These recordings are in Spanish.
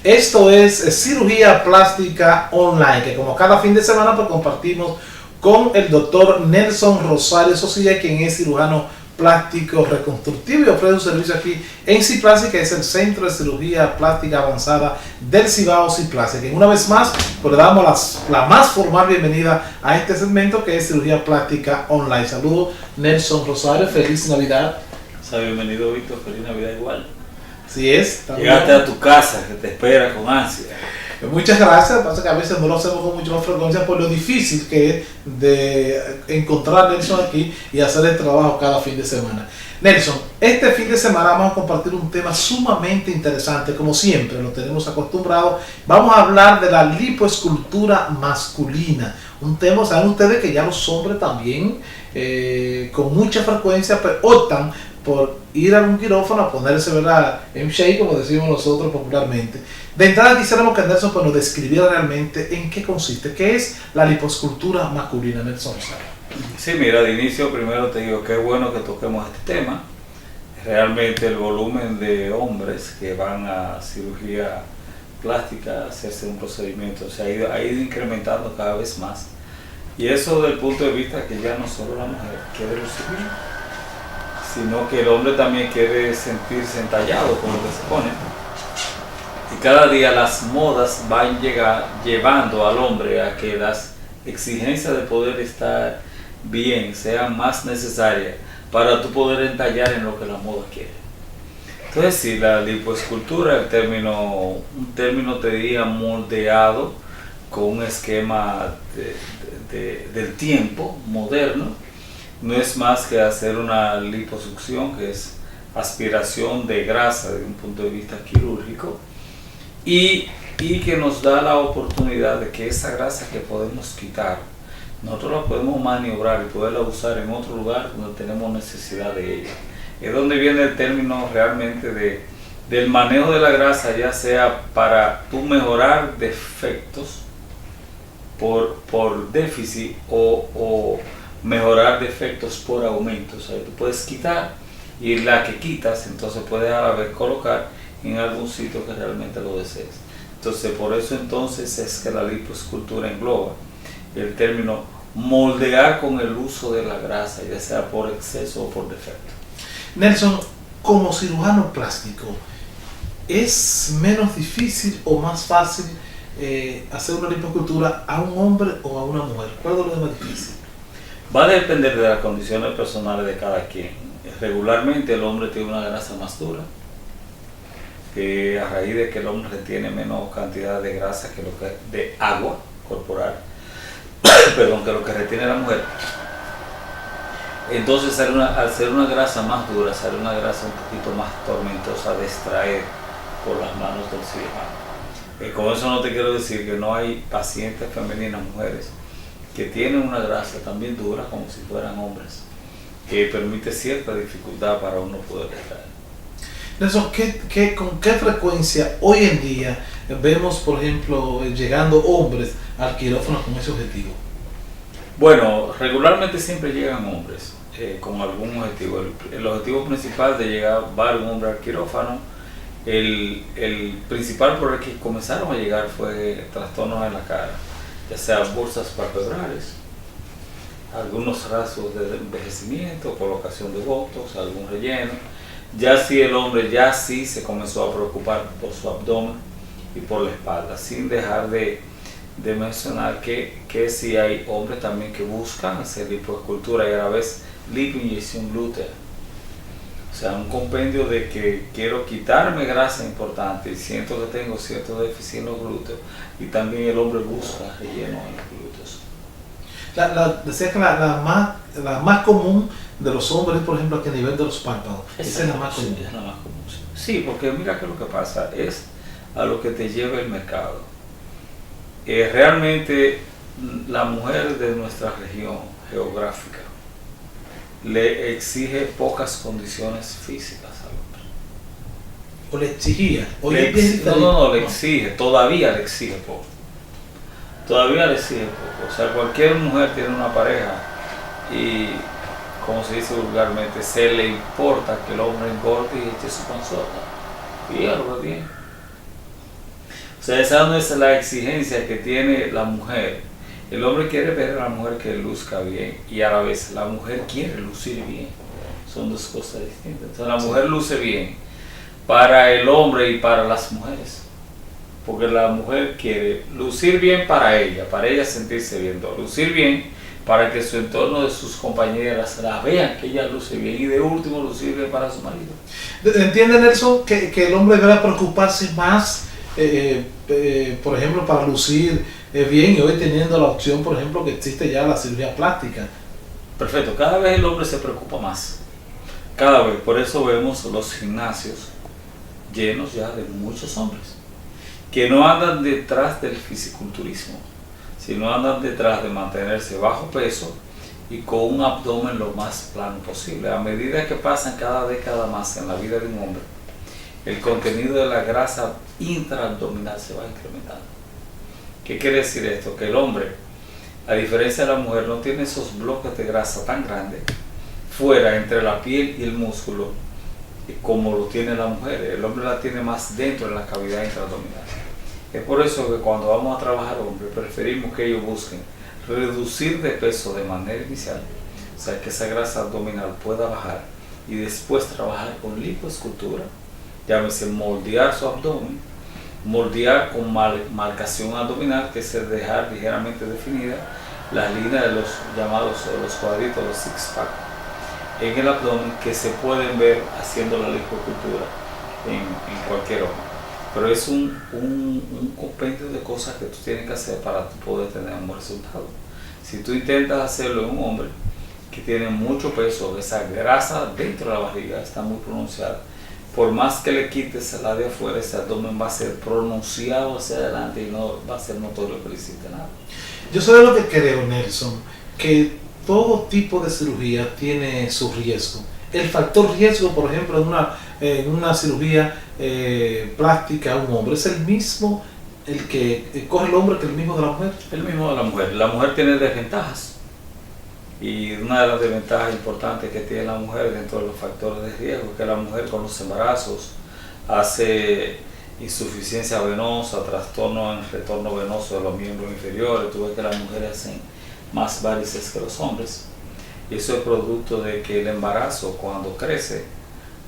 Esto es Cirugía Plástica Online, que como cada fin de semana pues compartimos con el doctor Nelson Rosario Sosilla, quien es cirujano plástico reconstructivo y ofrece un servicio aquí en Ciplasi, que es el Centro de Cirugía Plástica Avanzada del Cibao, Ciplasi. Que una vez más pues le damos la más formal bienvenida a este segmento que es Cirugía Plástica Online. Saludos Nelson Rosario, feliz Navidad. Bienvenido Víctor, feliz Navidad igual. Así es. Llegaste a tu casa que te espera con ansia. Muchas gracias, pasa que a veces no lo hacemos con mucha más frecuencia por lo difícil que es de encontrar a Nelson aquí y hacer el trabajo cada fin de semana. Nelson, este fin de semana vamos a compartir un tema sumamente interesante, como siempre lo tenemos acostumbrado. Vamos a hablar de la lipoescultura masculina, un tema, saben ustedes que ya los hombres también con mucha frecuencia optan por ir a un quirófano a ponerse, ¿verdad?, en shake, como decimos nosotros popularmente. De entrada quisiéramos que Nelson pues, nos describiera realmente en qué consiste, qué es la lipoescultura masculina, Nelson. Sí, mira, de inicio primero te digo que es bueno que toquemos este tema. Realmente el volumen de hombres que van a cirugía plástica a hacerse un procedimiento se ha ido incrementando cada vez más. Y eso desde el punto de vista que ya no solo la mujer quiere lucir bien, sino que el hombre también quiere sentirse entallado con lo que se pone. Y cada día las modas van llevando al hombre a que las exigencias de poder estar bien sean más necesarias para tú poder entallar en lo que la moda quiere. Entonces sí, la lipoescultura, un término te diría moldeado con un esquema del tiempo moderno. No es más que hacer una liposucción, que es aspiración de grasa desde un punto de vista quirúrgico, y que nos da la oportunidad de que esa grasa que podemos quitar, nosotros la podemos maniobrar y poderla usar en otro lugar donde tenemos necesidad de ella. Es donde viene el término realmente del manejo de la grasa, ya sea para tú mejorar defectos por déficit o mejorar defectos por aumento. O sea, tú puedes quitar y la que quitas entonces puedes a la vez colocar en algún sitio que realmente lo desees. Entonces por eso entonces es que la lipoescultura engloba el término moldear con el uso de la grasa, ya sea por exceso o por defecto. Nelson, como cirujano plástico, ¿es menos difícil o más fácil hacer una lipoescultura a un hombre o a una mujer? ¿Cuál es lo más difícil? Va a depender de las condiciones personales de cada quien. Regularmente el hombre tiene una grasa más dura, que a raíz de que el hombre tiene menos cantidad de grasa de agua corporal, perdón, que lo que retiene la mujer. Entonces al ser una grasa más dura, sale una grasa un poquito más tormentosa de extraer por las manos del cirujano. Con eso no te quiero decir que no hay pacientes femeninas, mujeres, que tienen una grasa también dura como si fueran hombres, que permite cierta dificultad para uno poder extraer. Nelson, ¿con qué frecuencia hoy en día vemos, por ejemplo, llegando hombres al quirófano con ese objetivo? Bueno, regularmente siempre llegan hombres con algún objetivo. El objetivo principal de llegar varios hombres al quirófano, el principal por el que comenzaron a llegar fue trastornos en la cara, ya sea bolsas palpebrales, algunos rasgos de envejecimiento, colocación de botox, algún relleno. Ya si el hombre sí se comenzó a preocupar por su abdomen y por la espalda, sin dejar de mencionar que sí hay hombres también que buscan hacer lipoescultura y a la vez lipoinyección glútea. O sea, un compendio de que quiero quitarme grasa importante y siento que tengo cierto déficit en los glúteos, y también el hombre busca relleno en los glúteos. Decía que la más común de los hombres, por ejemplo, aquí a nivel de los párpados. Esa es la más común. Sí, es la más común. Sí, porque mira que lo que pasa es a lo que te lleva el mercado. Realmente la mujer de nuestra región geográfica le exige pocas condiciones físicas al hombre. ¿O le exigía? Le exige, todavía le exige poco. Todavía le exige poco. O sea, cualquier mujer tiene una pareja y, como se dice vulgarmente, se le importa que el hombre engorde y eche su panzota. Y ella lo ve bien. O sea, esa no es la exigencia que tiene la mujer. El hombre quiere ver a la mujer que luzca bien y a la vez la mujer quiere lucir bien. Son dos cosas distintas. Entonces la mujer luce bien para el hombre y para las mujeres. Porque la mujer quiere lucir bien para ella sentirse bien, lucir bien para que su entorno de sus compañeras la vean que ella luce bien y de último lucir bien para su marido. ¿Entiende, Nelson, que el hombre debe preocuparse más, por ejemplo, para lucir bien, y hoy teniendo la opción, por ejemplo, que existe ya la cirugía plástica? Perfecto, cada vez el hombre se preocupa más. Cada vez, por eso vemos los gimnasios llenos ya de muchos hombres que no andan detrás del fisiculturismo, sino andan detrás de mantenerse bajo peso y con un abdomen lo más plano posible. A medida que pasan cada década más en la vida de un hombre, el contenido de la grasa intraabdominal se va incrementando. ¿Qué quiere decir esto? Que el hombre, a diferencia de la mujer, no tiene esos bloques de grasa tan grandes fuera entre la piel y el músculo como lo tiene la mujer. El hombre la tiene más dentro de la cavidad intraabdominal. Es por eso que cuando vamos a trabajar hombres, preferimos que ellos busquen reducir de peso de manera inicial, o sea, que esa grasa abdominal pueda bajar, y después trabajar con lipoescultura, llámese moldear su abdomen, moldear con marcación abdominal, que es dejar ligeramente definida las líneas de los llamados los cuadritos, los six pack en el abdomen, que se pueden ver haciendo la lipoescultura en cualquier hombre. Pero es un compendio de cosas que tú tienes que hacer para poder tener un buen resultado. Si tú intentas hacerlo en un hombre que tiene mucho peso, esa grasa dentro de la barriga está muy pronunciada, por más que le quites la de afuera, ese abdomen va a ser pronunciado hacia adelante y no va a ser notorio que le hiciste nada. Yo soy lo que creo, Nelson, que todo tipo de cirugía tiene su riesgo. El factor riesgo, por ejemplo, en una cirugía plástica a un hombre, ¿es el mismo el que coge el hombre que el mismo de la mujer? El mismo de la mujer. La mujer tiene desventajas. Y una de las desventajas importantes que tiene la mujer dentro de los factores de riesgo es que la mujer con los embarazos hace insuficiencia venosa, trastorno en retorno venoso de los miembros inferiores. Tú ves que las mujeres hacen más varices que los hombres. Y eso es producto de que el embarazo, cuando crece,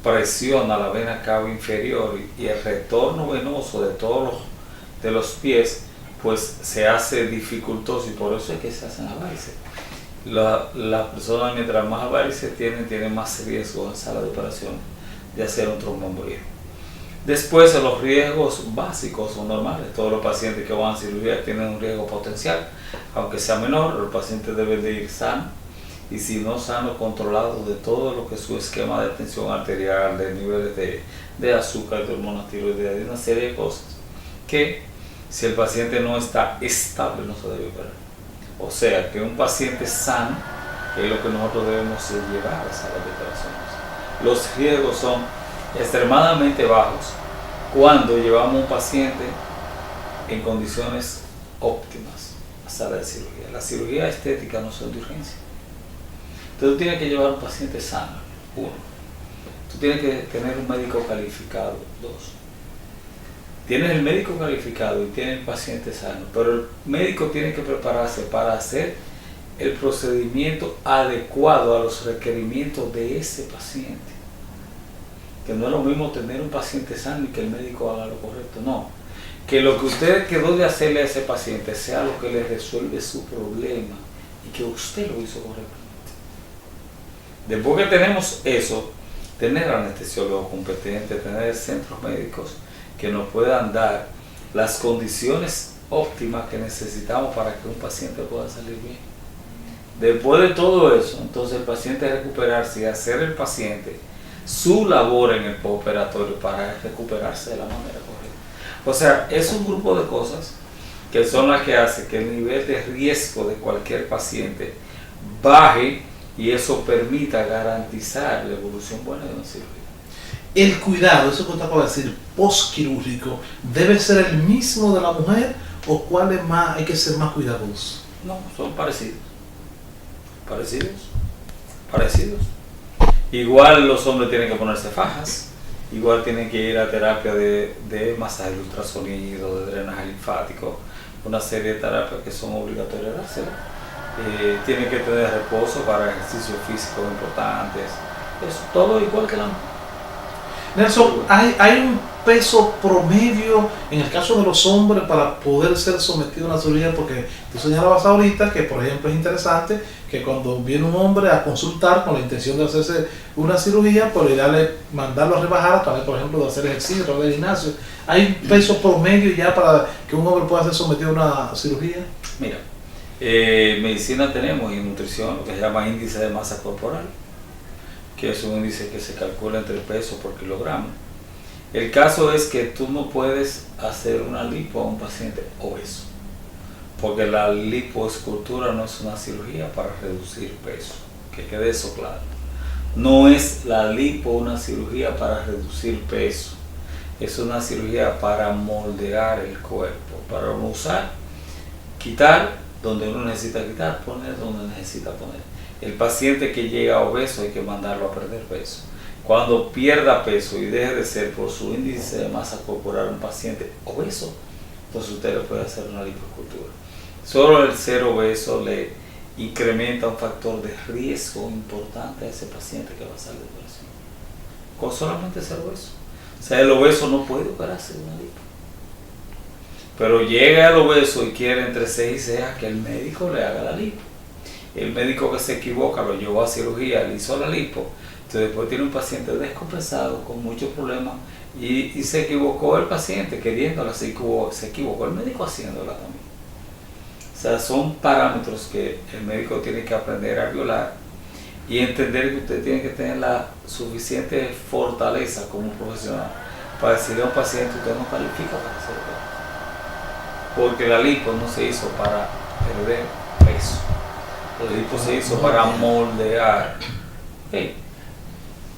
presiona la vena cava inferior y el retorno venoso de todos los pies, pues se hace dificultoso, y por eso es que se hacen las varices. Las personas, mientras más varices tienen más riesgo en sala de operación de hacer un tromboembolismo. Después, los riesgos básicos son normales. Todos los pacientes que van a cirugía tienen un riesgo potencial, aunque sea menor. Los pacientes deben de ir sanos, y si no sano, controlado de todo lo que es su esquema de tensión arterial, de niveles de azúcar, de hormonas tiroideas, de una serie de cosas que, si el paciente no está estable, no se debe operar. O sea, que un paciente sano es lo que nosotros debemos llevar a salas de operaciones. Los riesgos son extremadamente bajos cuando llevamos un paciente en condiciones óptimas a sala de cirugía. La cirugía estética no son de urgencia. Entonces tú tienes que llevar un paciente sano, uno. Tú tienes que tener un médico calificado, dos. Tienes el médico calificado y tienes el paciente sano, pero el médico tiene que prepararse para hacer el procedimiento adecuado a los requerimientos de ese paciente. Que no es lo mismo tener un paciente sano y que el médico haga lo correcto, no. Que lo que usted quedó de hacerle a ese paciente sea lo que le resuelve su problema y que usted lo hizo correctamente. Después que tenemos eso, tener anestesiólogos competentes, tener centros médicos que nos puedan dar las condiciones óptimas que necesitamos para que un paciente pueda salir bien. Después de todo eso, entonces el paciente recuperarse y hacer el paciente su labor en el postoperatorio para recuperarse de la manera correcta. O sea, es un grupo de cosas que son las que hacen que el nivel de riesgo de cualquier paciente baje, y eso permita garantizar la evolución buena de una cirugía. El cuidado, eso que usted acaba de decir, postquirúrgico, ¿debe ser el mismo de la mujer o cuál es más, hay que ser más cuidadoso? No, son parecidos. Parecidos. Igual los hombres tienen que ponerse fajas, igual tienen que ir a terapia de masaje de ultrasonido, de drenaje linfático, una serie de terapias que son obligatorias dárselas. Tienen que tener reposo para ejercicios físicos importantes, eso, todo igual que la mujer. Nelson, ¿hay un peso promedio en el caso de los hombres para poder ser sometido a una cirugía? Porque tú señalabas ahorita que, por ejemplo, es interesante que cuando viene un hombre a consultar con la intención de hacerse una cirugía, por mandarlo a rebajar a través, por ejemplo, de hacer ejercicio, a través del gimnasio. ¿Hay un peso promedio ya para que un hombre pueda ser sometido a una cirugía? Mira, medicina tenemos y en nutrición lo que se llama índice de masa corporal, que es un índice que se calcula entre peso por kilogramo. El caso es que tú no puedes hacer una lipo a un paciente obeso, porque la lipoescultura no es una cirugía para reducir peso, que quede eso claro. No es la lipo una cirugía para reducir peso, es una cirugía para moldear el cuerpo, para uno usar, quitar donde uno necesita quitar, poner donde necesita poner. El paciente que llega obeso hay que mandarlo a perder peso. Cuando pierda peso y deje de ser por su índice de masa corporal un paciente obeso, entonces usted le puede hacer una lipoescultura. Solo el ser obeso le incrementa un factor de riesgo importante a ese paciente que va a salir de operación. Con solamente ser obeso. O sea, el obeso no puede operarse de una lipo. Pero llega el obeso y quiere entre ceja y ceja que el médico le haga la lipo. El médico que se equivoca lo llevó a cirugía, le hizo la lipo, entonces después tiene un paciente descompensado con muchos problemas y se equivocó el paciente queriéndola, se equivocó el médico haciéndola también. O sea, son parámetros que el médico tiene que aprender a violar y entender que usted tiene que tener la suficiente fortaleza como profesional para decirle a un paciente: usted no califica para hacer esto, porque la lipo no se hizo para perder peso. La lipo se hizo para moldear. Okay.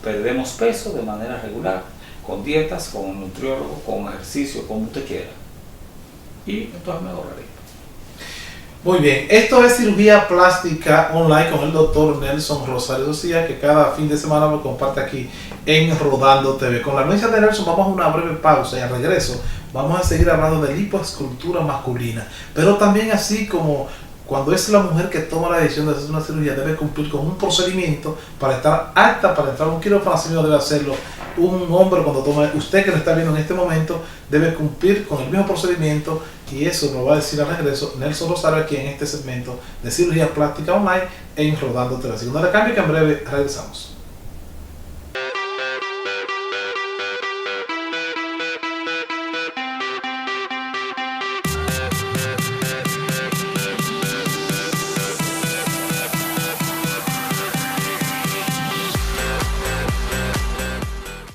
Perdemos peso de manera regular, con dietas, con un nutriólogo, con ejercicio, como usted quiera. Y entonces mejora la lipo. Muy bien, esto es cirugía plástica online con el doctor Nelson Rosario Docía, que cada fin de semana me comparte aquí en Rodando TV. Con la anuencia de Nelson vamos a una breve pausa y al regreso vamos a seguir hablando de lipoescultura masculina, pero también así como cuando es la mujer que toma la decisión de hacer una cirugía, debe cumplir con un procedimiento para estar apta para entrar a un quirófano. Así mismo debe hacerlo un hombre cuando toma. Usted que lo está viendo en este momento debe cumplir con el mismo procedimiento, y eso nos va a decir al regreso Nelson Rosario aquí en este segmento de cirugía plástica online en Rodando TV. Así que no le cambie, que en breve regresamos.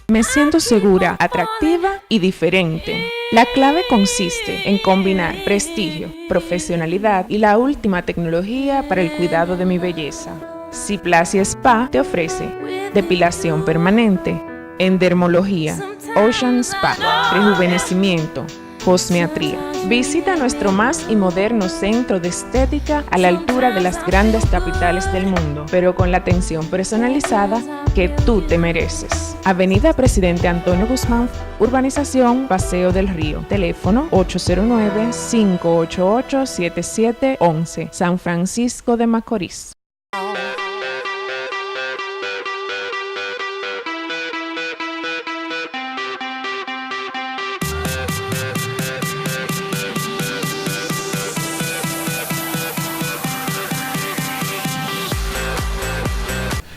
Me siento segura, atractiva y diferente. La clave consiste en combinar prestigio, profesionalidad y la última tecnología para el cuidado de mi belleza. Ciplasia Spa te ofrece depilación permanente, endermología, Ocean Spa, rejuvenecimiento, cosmetría. Visita nuestro más y moderno centro de estética a la altura de las grandes capitales del mundo, pero con la atención personalizada que tú te mereces. Avenida Presidente Antonio Guzmán, Urbanización Paseo del Río. Teléfono 809-588-7711, San Francisco de Macorís.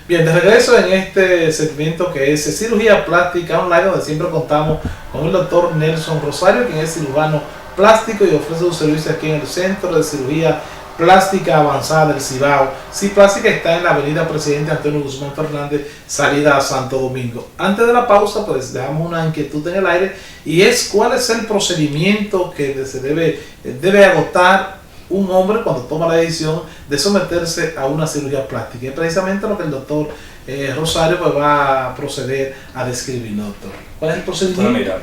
Bien, de regreso en este segmento que es cirugía plástica online, donde siempre contamos con el doctor Nelson Rosario, quien es cirujano plástico y ofrece sus servicios aquí en el Centro de Cirugía Plástica Avanzada del Cibao. Ciplástica está en la avenida Presidente Antonio Guzmán Fernández, salida a Santo Domingo. Antes de la pausa, pues dejamos una inquietud en el aire, y es cuál es el procedimiento que se debe agotar un hombre cuando toma la decisión de someterse a una cirugía plástica. Y es precisamente lo que el doctor Rosario pues va a proceder a describir, doctor. ¿Cuál es el procedimiento? Bueno, mira,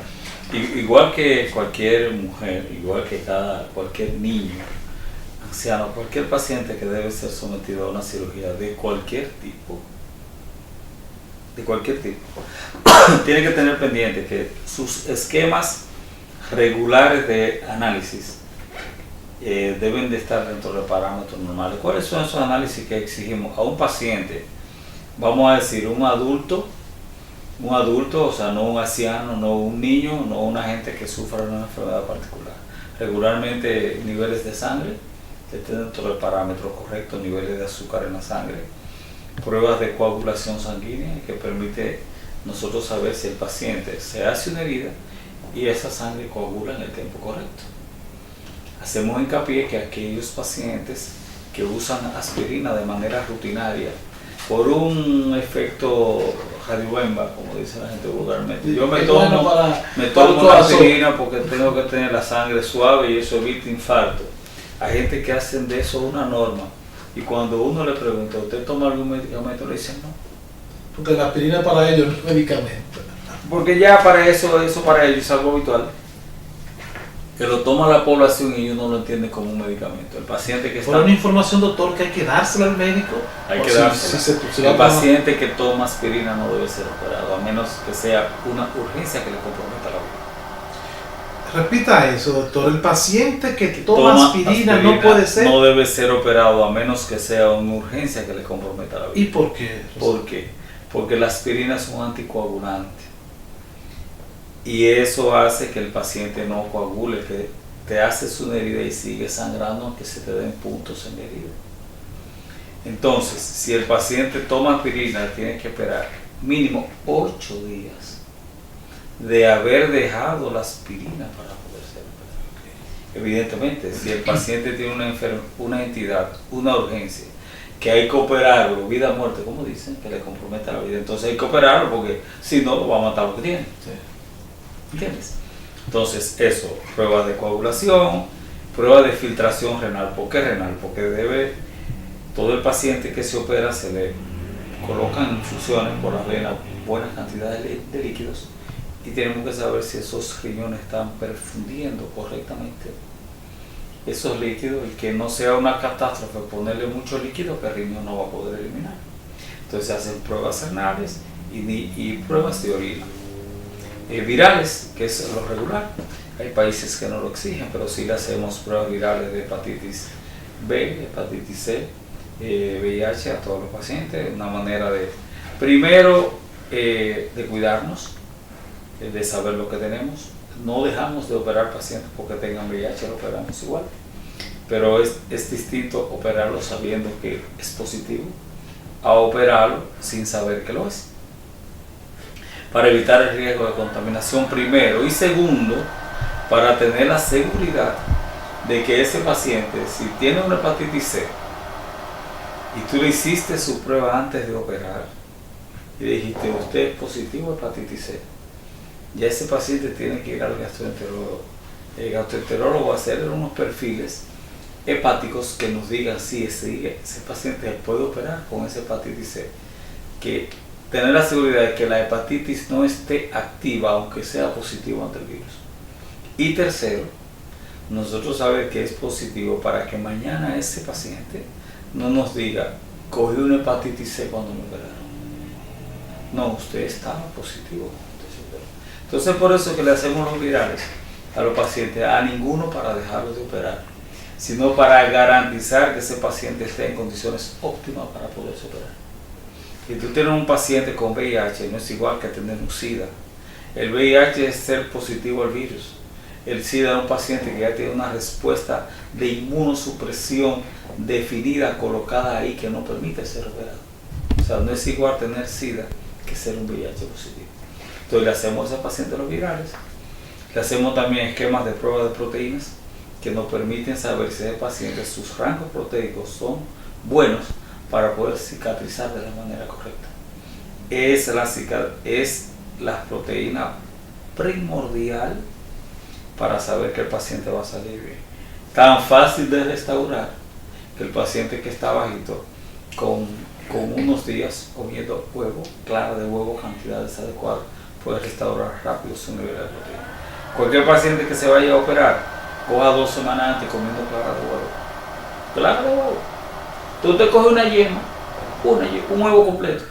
igual que cualquier mujer, igual que cualquier niño, anciano, cualquier paciente que debe ser sometido a una cirugía de cualquier tipo, de cualquier tipo, tiene que tener pendiente que sus esquemas regulares de análisis deben de estar dentro de parámetros normales. ¿Cuáles son esos análisis que exigimos a un paciente? Vamos a decir, un adulto, o sea, no un anciano, no un niño, no una gente que sufra de una enfermedad particular. Regularmente niveles de sangre, que estén dentro del parámetro correcto, niveles de azúcar en la sangre, pruebas de coagulación sanguínea que permite nosotros saber si el paciente se hace una herida y esa sangre coagula en el tiempo correcto. Hacemos hincapié que aquellos pacientes que usan aspirina de manera rutinaria por un efecto radiobemba, como dice la gente vulgarmente. Yo me tomo una aspirina porque tengo que tener la sangre suave y eso evita infarto. Hay gente que hacen de eso una norma y cuando uno le pregunta, ¿usted toma algún medicamento? Le dicen no. Porque la aspirina para ellos no es medicamento. Porque ya para eso para ellos es algo habitual. Que lo toma la población y ellos no lo entienden como un medicamento. El paciente que está... Por una información, doctor, que hay que dársela al médico. Hay que dársela. El paciente que toma aspirina no debe ser operado, a menos que sea una urgencia que le comprometa la vida. Repita eso, doctor. El paciente que toma aspirina no puede ser... No debe ser operado, a menos que sea una urgencia que le comprometa la vida. ¿Y por qué? ¿Por qué? Porque la aspirina es un anticoagulante. Y eso hace que el paciente no coagule, que te haces una herida y sigue sangrando aunque se te den puntos en la herida. Entonces, si el paciente toma aspirina, tiene que esperar mínimo 8 días de haber dejado la aspirina para poder ser operado. Evidentemente, si el paciente tiene una entidad, una urgencia, que hay que operarlo, vida o muerte, como dicen, que le comprometa la vida, entonces hay que operarlo porque si no, lo va a matar lo que tiene. Sí. ¿Entiendes? Entonces eso, pruebas de coagulación, pruebas de filtración renal. ¿Por qué renal? Porque todo el paciente que se opera se le colocan infusiones por las venas buenas cantidades de líquidos y tenemos que saber si esos riñones están perfundiendo correctamente esos líquidos y que no sea una catástrofe ponerle mucho líquido que el riñón no va a poder eliminar. Entonces se hacen pruebas renales y pruebas de orina. Virales, que es lo regular. Hay países que no lo exigen, pero sí le hacemos pruebas virales de hepatitis B, hepatitis C, VIH a todos los pacientes. Una manera de, primero, de cuidarnos, de saber lo que tenemos. No dejamos de operar pacientes porque tengan VIH, lo operamos igual. Pero es distinto operarlo sabiendo que es positivo a operarlo sin saber que lo es, para evitar el riesgo de contaminación primero y segundo, para tener la seguridad de que ese paciente, si tiene una hepatitis C y tú le hiciste su prueba antes de operar y le dijiste, usted es positivo a hepatitis C, ya ese paciente tiene que ir al gastroenterólogo. El gastroenterólogo va a hacer unos perfiles hepáticos que nos digan si ese paciente puede operar con esa hepatitis C, que tener la seguridad de que la hepatitis no esté activa aunque sea positivo ante el virus. Y tercero, nosotros saber que es positivo para que mañana ese paciente no nos diga, cogí una hepatitis C cuando me operaron. No, usted estaba positivo. Entonces por eso que le hacemos los virales a los pacientes, a ninguno para dejarlos de operar, sino para garantizar que ese paciente esté en condiciones óptimas para poderse operar. Si tú tienes un paciente con VIH, no es igual que tener un SIDA. El VIH es ser positivo al virus. El SIDA es un paciente que ya tiene una respuesta de inmunosupresión definida, colocada ahí, que no permite ser operado. O sea, no es igual tener SIDA que ser un VIH positivo. Entonces le hacemos a ese paciente los virales. Le hacemos también esquemas de prueba de proteínas que nos permiten saber si ese paciente, sus rangos proteicos son buenos para poder cicatrizar de la manera correcta. Es la proteína primordial para saber que el paciente va a salir bien. Tan fácil de restaurar que el paciente que está bajito, con unos días comiendo huevo, clara de huevo, cantidades adecuadas, puede restaurar rápido su nivel de proteína. Cualquier paciente que se vaya a operar, coja 2 semanas antes comiendo clara de huevo. Clara de huevo. Tú te coges una yema, un huevo completo,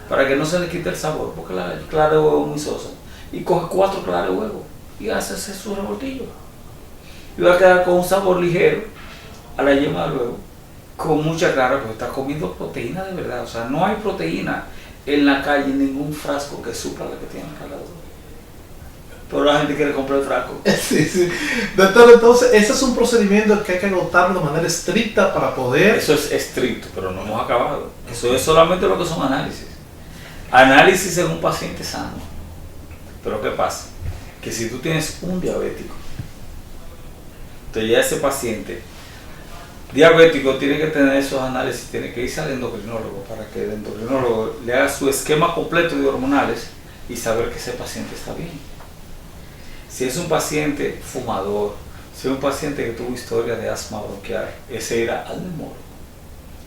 para que no se le quite el sabor, porque la clara de huevo es muy sosa. Y coge 4 claras de huevo y hace su revoltillo. Y va a quedar con un sabor ligero a la yema del huevo, con mucha clara, porque está comiendo proteína de verdad. O sea, no hay proteína en la calle, ningún frasco que supla la que tiene acá la huevo. Pero la gente quiere comprar el frasco. Sí, sí. Doctor, entonces, ese es un procedimiento que hay que agotarlo de manera estricta para poder... Eso es estricto, pero no hemos acabado. Eso es solamente lo que son análisis. Análisis en un paciente sano. Pero ¿qué pasa? Que si tú tienes un diabético, entonces ya ese paciente diabético tiene que tener esos análisis, tiene que irse al endocrinólogo para que el endocrinólogo le haga su esquema completo de hormonales y saber que ese paciente está bien. Si es un paciente fumador, si es un paciente que tuvo historia de asma bronquial, ese irá al neumólogo.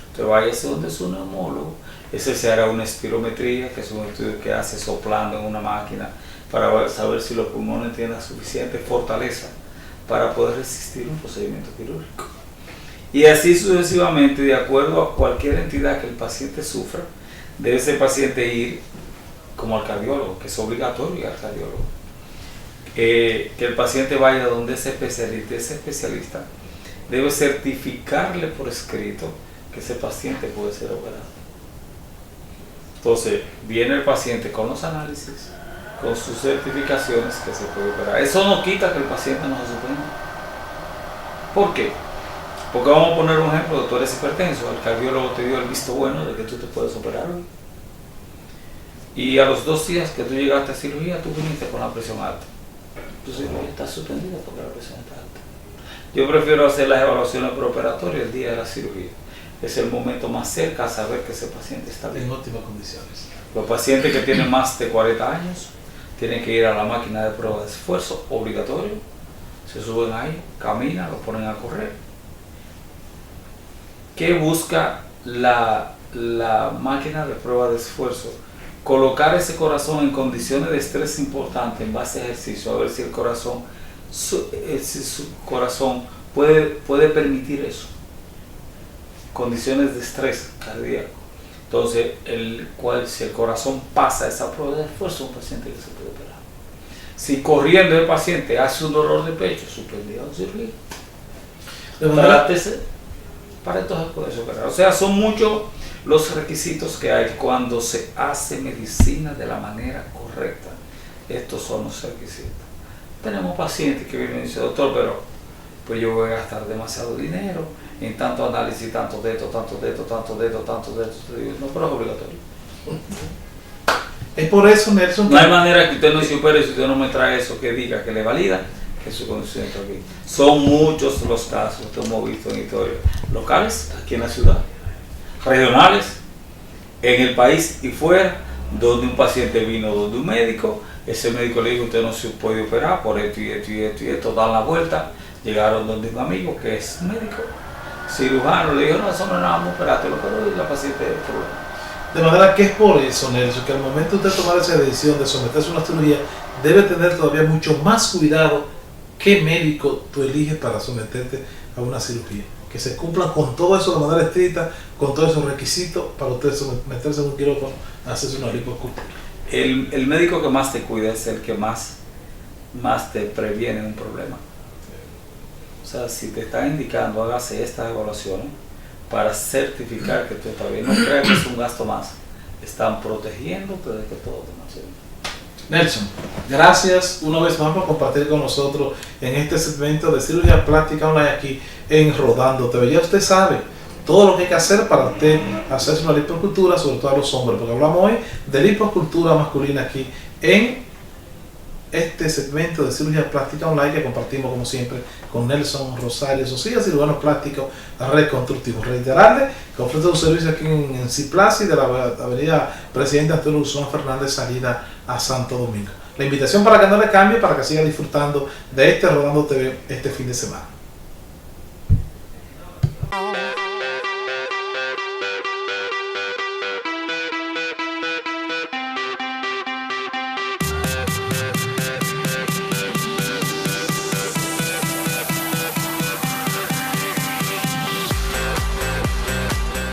Entonces váyase donde su neumólogo, ese se hará una espirometría, que es un estudio que hace soplando en una máquina para saber si los pulmones tienen la suficiente fortaleza para poder resistir un procedimiento quirúrgico. Y así sucesivamente, de acuerdo a cualquier entidad que el paciente sufra, debe ese paciente ir como al cardiólogo, que es obligatorio ir al cardiólogo. Que el paciente vaya donde ese especialista debe certificarle por escrito que ese paciente puede ser operado. Entonces, viene el paciente con los análisis, con sus certificaciones que se puede operar. Eso no quita que el paciente no se suspenda. ¿Por qué? Porque vamos a poner un ejemplo, tú eres hipertenso, el cardiólogo te dio el visto bueno de que tú te puedes operar hoy. Y a los 2 días que tú llegaste a cirugía, tú viniste con la presión alta. Tu cirugía está suspendida porque la presión está alta. Yo prefiero hacer las evaluaciones preoperatorias el día de la cirugía. Es el momento más cerca a saber que ese paciente está bien. En óptimas condiciones. Los pacientes que tienen más de 40 años tienen que ir a la máquina de prueba de esfuerzo obligatorio. Se suben ahí, caminan, lo ponen a correr. ¿Qué busca la máquina de prueba de esfuerzo? Colocar ese corazón en condiciones de estrés importante en base a ejercicio, a ver si el corazón, su corazón puede permitir eso. Condiciones de estrés cardíaco. Entonces, si el corazón pasa esa prueba de esfuerzo, un paciente que se puede operar. Si corriendo el paciente hace un dolor de pecho, suspendido la cirugía. Trátese para entonces poderse operar. O sea, son muchos los requisitos que hay cuando se hace medicina de la manera correcta. Estos son los requisitos. Tenemos pacientes que vienen y dicen, doctor, pero pues yo voy a gastar demasiado dinero en tanto análisis, tanto de esto, tanto de esto, tanto de esto, tanto de esto. No, pero es obligatorio. Es por eso, Nelson. No hay manera que usted no se opere si usted no me trae eso que diga que le valida que su condición está aquí. Son muchos los casos que hemos visto en historia locales, aquí en la ciudad, regionales, en el país y fuera, donde un paciente vino donde un médico, ese médico le dijo, usted no se puede operar por esto y esto y esto y esto, dan la vuelta, llegaron donde un amigo que es médico, cirujano, le dijo, no, eso no es nada, vamos a operártelo, pero la paciente es el problema. De manera que es por eso, Nelson, que al momento de usted tomar esa decisión de someterse a una cirugía, debe tener todavía mucho más cuidado qué médico tú eliges para someterte a una cirugía. Que se cumplan con todo eso de manera estricta, con todos esos requisitos para usted someterse a un quirófano a hacerse una lipoescultura. El médico que más te cuida es el que más te previene un problema. O sea, si te está indicando, hágase estas evaluaciones para certificar que tú estás bien. No creas que es un gasto más. Están protegiéndote de que todo te marche bien. Nelson, gracias una vez más por compartir con nosotros en este segmento de cirugía plástica online aquí en Rodando TV. Ya usted sabe todo lo que hay que hacer para usted hacerse una lipoescultura, sobre todo a los hombres, porque hablamos hoy de lipoescultura masculina aquí en este segmento de cirugía plástica online que compartimos como siempre con Nelson Rosario Socias, cirujano plástico reconstructivo. Reiterarle que ofrece un servicio aquí en Ciplasi de la avenida Presidente Antonio Guzmán Fernández, salida a Santo Domingo. La invitación para que no le cambie, para que siga disfrutando de este Rodando TV este fin de semana.